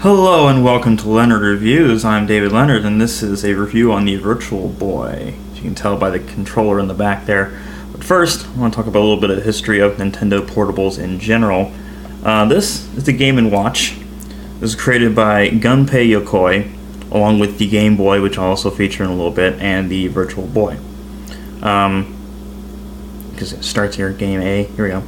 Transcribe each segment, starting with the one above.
Hello and welcome to Leonard Reviews. I'm David Leonard and this is a review on the Virtual Boy. As you can tell by the controller in the back there. But first, I want to talk about a little bit of the history of Nintendo portables in general. This is the Game & Watch. This was created by Gunpei Yokoi, along with the Game Boy, which I'll also feature in a little bit, and the Virtual Boy. Because it starts here, Game A. Here we go.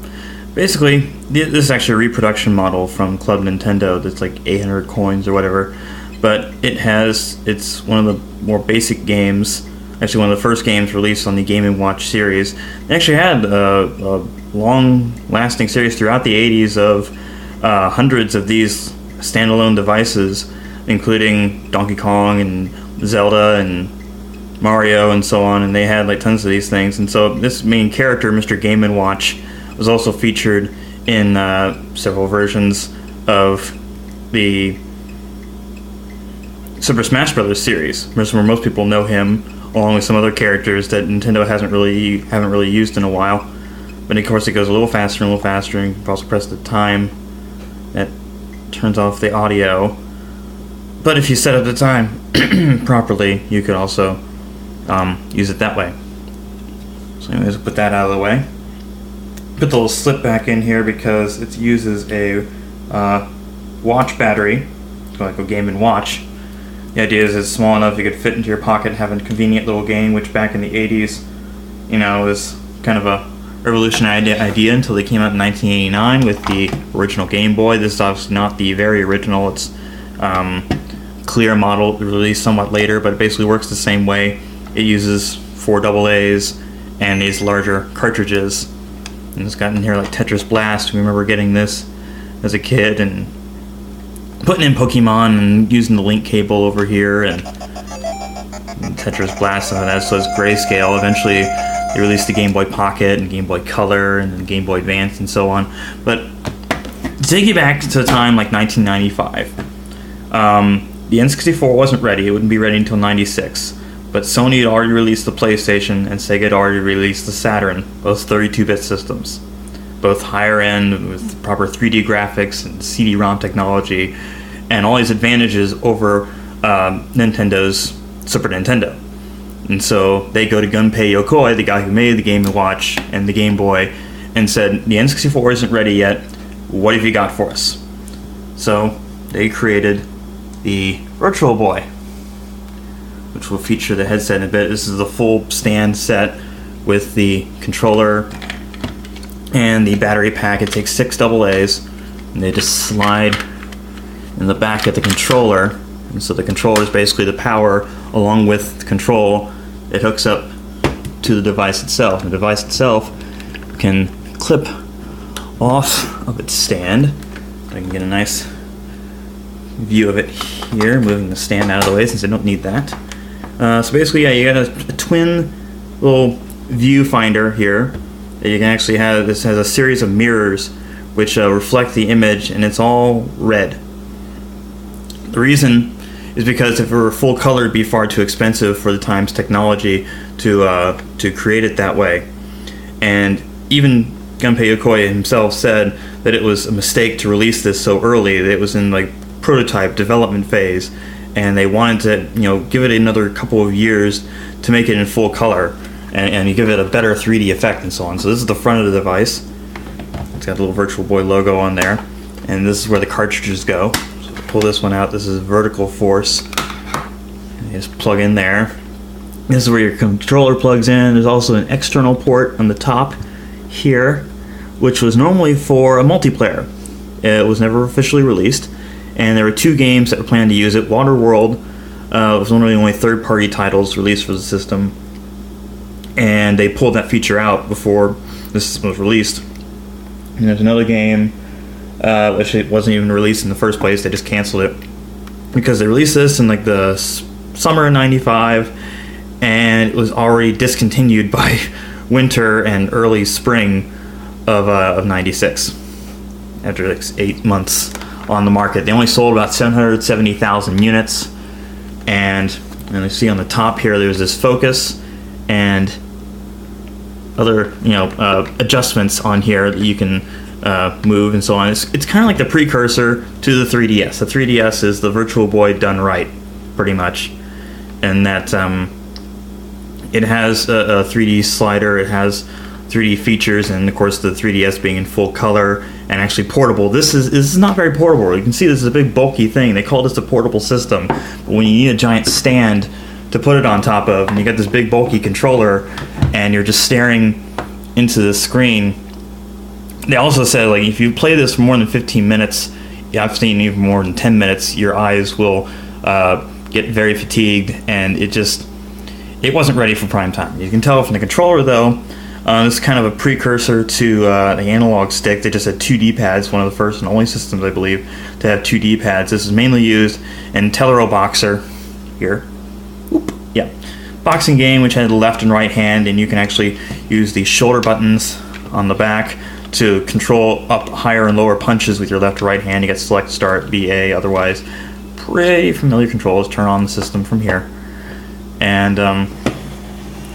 Basically, this is actually a reproduction model from Club Nintendo that's like 800 coins or whatever, but it's one of the more basic games, actually one of the first games released on the Game & Watch series. They actually had a long-lasting series throughout the 80s of hundreds of these standalone devices, including Donkey Kong and Zelda and Mario and so on, and they had like tons of these things. And so this main character, Mr. Game & Watch, was also featured in several versions of the Super Smash Bros. Series, where most people know him, along with some other characters that Nintendo haven't really used in a while. But of course, it goes a little faster and a little faster. And you can also press the time that turns off the audio. But if you set up the time properly, you could also use it that way. So anyways, put that out of the way. Put the little slip back in here because it uses a watch battery, like a Game & Watch. The idea is it's small enough you could fit into your pocket and have a convenient little game, which back in the 80s, was kind of a revolutionary idea until they came out in 1989 with the original Game Boy. This is obviously not the very original. It's clear model released somewhat later, but it basically works the same way. It uses 4 AA's and these larger cartridges. And it's got in here like Tetris Blast. We remember getting this as a kid and putting in Pokemon and using the link cable over here and Tetris Blast and that. So it's grayscale. Eventually they released the Game Boy Pocket and Game Boy Color and then Game Boy Advance and so on. But to take you back to a time like 1995, the N64 wasn't ready. It wouldn't be ready until 96. But Sony had already released the PlayStation and Sega had already released the Saturn, both 32-bit systems, both higher end with proper 3D graphics and CD-ROM technology, and all these advantages over Nintendo's Super Nintendo. And so they go to Gunpei Yokoi, the guy who made the Game & Watch and the Game Boy, and said, the N64 isn't ready yet, what have you got for us? So they created the Virtual Boy, which will feature the headset in a bit. This is the full stand set with the controller and the battery pack. It takes 6 AA's, and they just slide in the back of the controller. And so the controller is basically the power, along with the control. It hooks up to the device itself. The device itself can clip off of its stand. I can get a nice view of it here, moving the stand out of the way since I don't need that. So basically, you got a twin little viewfinder here that you can actually have. This has a series of mirrors which reflect the image, and it's all red. The reason is because if it were full color, it'd be far too expensive for the time's technology to create it that way. And even Gunpei Yokoi himself said that it was a mistake to release this so early. That it was in like prototype development phase, and they wanted to give it another couple of years to make it in full color and give it a better 3D effect and so on. So this is the front of the device. It's got a little Virtual Boy logo on there, and this is where the cartridges go. So to pull this one out, this is vertical force. You just plug in there. This is where your controller plugs in. There's also an external port on the top here, which was normally for a multiplayer. It was never officially released. And there were 2 games that were planned to use it. Waterworld was one of the only third-party titles released for the system, and they pulled that feature out before the system was released. And there's another game which it wasn't even released in the first place. They just canceled it because they released this in like the summer of '95, and it was already discontinued by winter and early spring of '96 after like 8 months on the market. They only sold about 770,000 units, and you see on the top here there's this focus and other adjustments on here that you can move and so on. It's kind of like the precursor to the 3DS. The 3DS is the Virtual Boy done right, pretty much, and that it has a 3D slider, it has 3D features, and of course the 3DS being in full color and actually portable. This is not very portable. You can see this is a big bulky thing. They call this a portable system, but when you need a giant stand to put it on top of, and you got this big bulky controller, and you're just staring into the screen. They also said, like, if you play this for more than 15 minutes, I've seen even more than 10 minutes, your eyes will get very fatigued, and it wasn't ready for prime time. You can tell from the controller, though. This is kind of a precursor to the analog stick. They just had 2 D-pads, one of the first and only systems, I believe, to have 2 D-pads. This is mainly used in Tellero Boxer, here. Oop, yeah. Boxing game, which had the left and right hand, and you can actually use the shoulder buttons on the back to control up higher and lower punches with your left or right hand. You got select, start, BA, otherwise pretty familiar controls. Turn on the system from here. And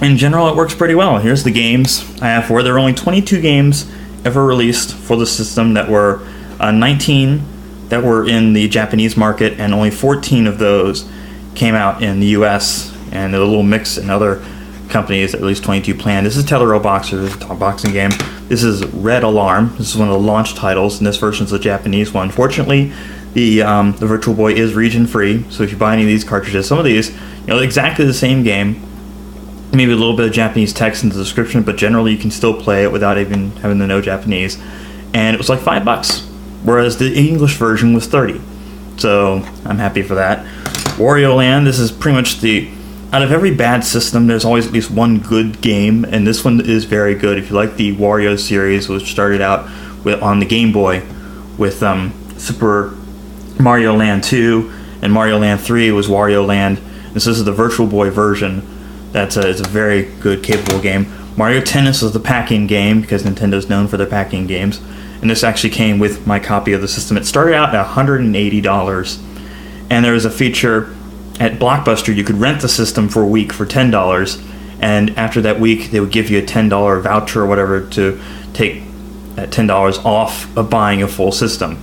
in general, it works pretty well. Here's the games I have for it. There are only 22 games ever released for the system that were 19 that were in the Japanese market, and only 14 of those came out in the US, and a little mix in other companies, at least 22 planned. This is Tellero Boxer, this is a boxing game. This is Red Alarm. This is one of the launch titles, and this version is the Japanese one. Fortunately, the Virtual Boy is region free, so if you buy any of these cartridges, some of these, exactly the same game, maybe a little bit of Japanese text in the description, but generally you can still play it without even having to know Japanese. And it was like $5, whereas the English version was $30. So I'm happy for that. Wario Land, this is pretty much out of every bad system, there's always at least one good game, and this one is very good. If you like the Wario series, which started out on the Game Boy with Super Mario Land 2, and Mario Land 3 was Wario Land. This is the Virtual Boy version. It's a very good, capable game. Mario Tennis is the pack-in game, because Nintendo's known for their pack-in games, and this actually came with my copy of the system. It started out at $180, and there was a feature at Blockbuster. You could rent the system for a week for $10, and after that week they would give you a $10 voucher or whatever to take that $10 off of buying a full system.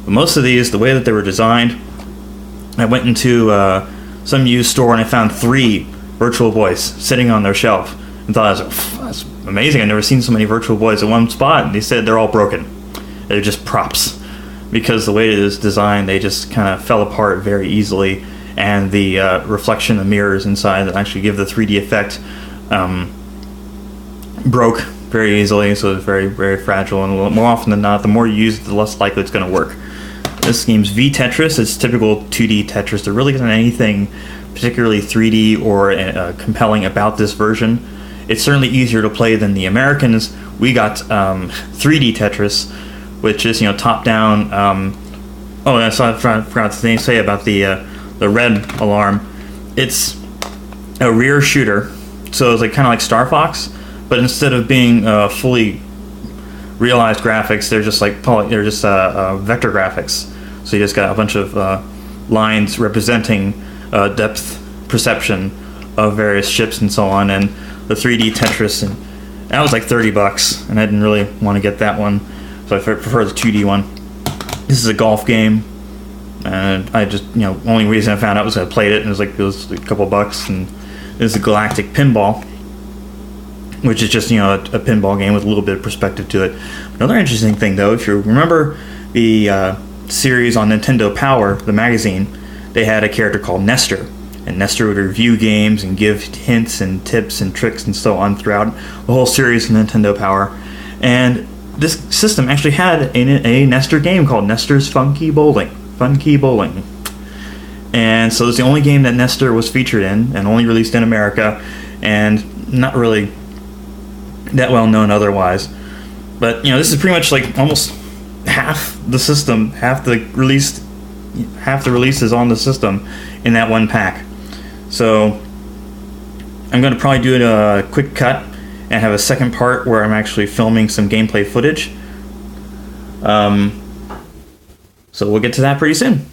But most of these, the way that they were designed, I went into some used store and I found 3 Virtual Boys sitting on their shelf and thought, that's amazing. I've never seen so many Virtual Boys in one spot. And they said they're all broken. They're just props, because the way it is designed, they just kind of fell apart very easily, and the reflection of mirrors inside that actually give the 3D effect broke very easily, so it's very, very fragile, and more often than not, the more you use it, the less likely it's going to work. This game's V-Tetris. It's typical 2D Tetris. There really isn't anything particularly 3D or compelling about this version. It's certainly easier to play than the Americans. We got 3D Tetris, which is top-down. I forgot to say about the Red Alarm. It's a rear shooter, so it's kind of like Star Fox, but instead of being fully realized graphics, they're just vector graphics. So you just got a bunch of lines representing depth perception of various ships and so on, and the 3D Tetris, and that was like $30, and I didn't really want to get that one, so I prefer the 2D one. This is a golf game, and I just, only reason I found out was I played it, and it was a couple bucks. And this is Galactic Pinball, which is just, a pinball game with a little bit of perspective to it. Another interesting thing, though, if you remember the series on Nintendo Power, the magazine, they had a character called Nestor, and Nestor would review games and give hints and tips and tricks and so on throughout the whole series of Nintendo Power. And this system actually had a Nestor game called Nestor's Funky Bowling. And so it's the only game that Nestor was featured in, and only released in America, and not really that well known otherwise. But this is pretty much almost half the system, half the releases on the system in that one pack. So I'm going to probably do a quick cut and have a second part where I'm actually filming some gameplay footage. So we'll get to that pretty soon.